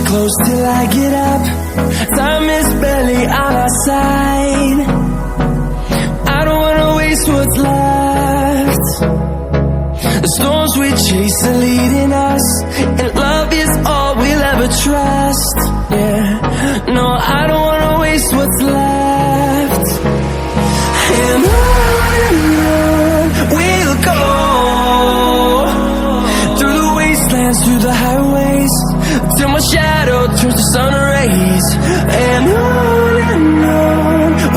close till I get up. Time is barely on our side. I don't wanna waste what's left. The storms we chase are leading us, and love is all we'll ever trust. Yeah, no, I don't wanna waste what's left. And on we'll go, through the wastelands, through the highways, till my shadow turns to sun rays. And on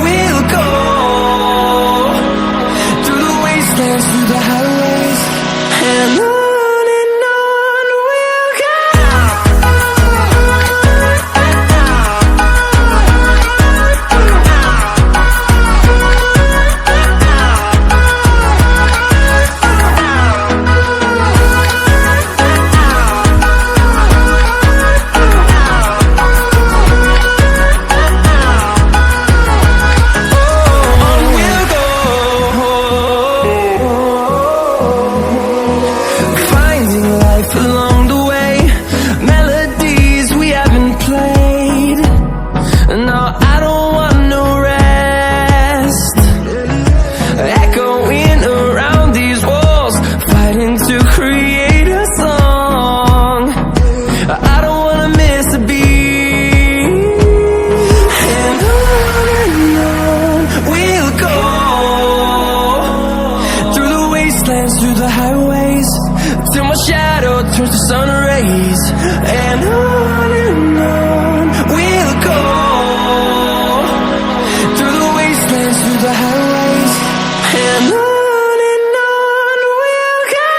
we'll go, through the wastelands, through the highways, and on we'll go. Through the highways, till my shadow turns to sun rays. And on we'll go, through the wastelands, through the highways, and on we'll go.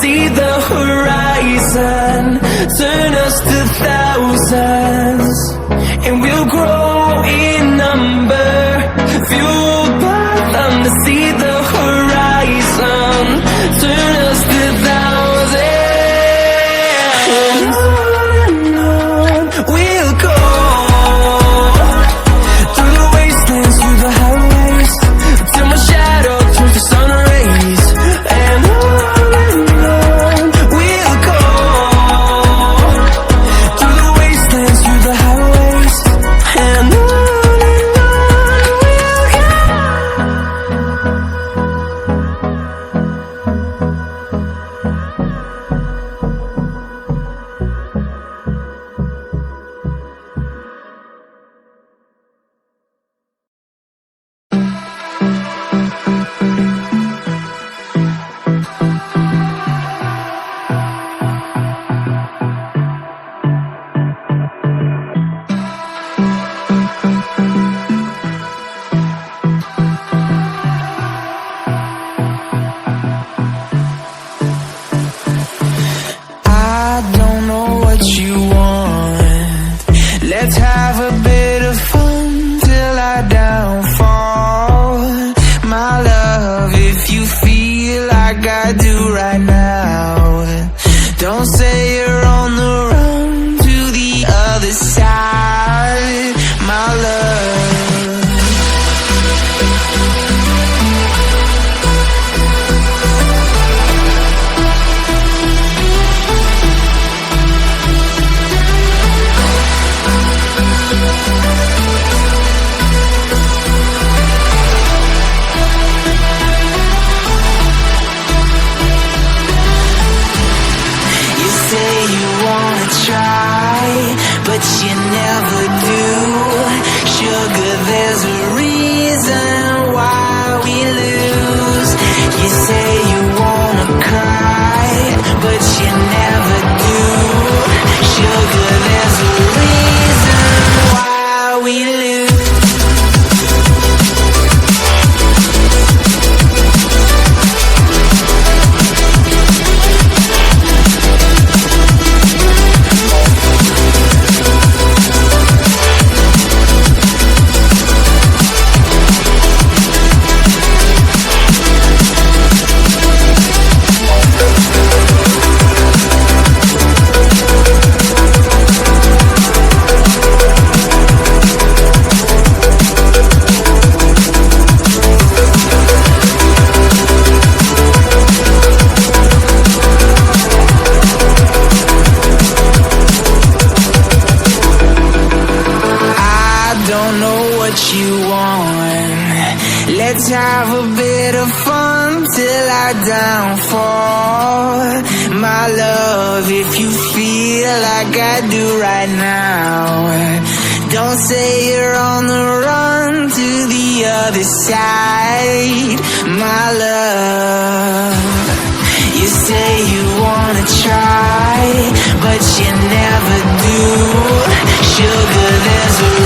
See the horizon, turn us to thousands, and we'll grow in number, fueled by them to see the horizon, turn us to thousands, and on we'll go, through the wastelands, through the highways, till my shadow turns to sun rays. And let's have a bit of fun till I downfall. My love, if you feel like I do right now, don't say you're on the run to the other side, my love. But you never do. Sugar, there's a reason why we lose. You say you wanna cry, but you never do. Sugar, there's a reason why we lose. you want. Let's have a bit of fun till I downfall. My love, if you feel like I do right now, don't say you're on the run to the other side. My love, you say you wanna try, but you never do. Sugar, there's a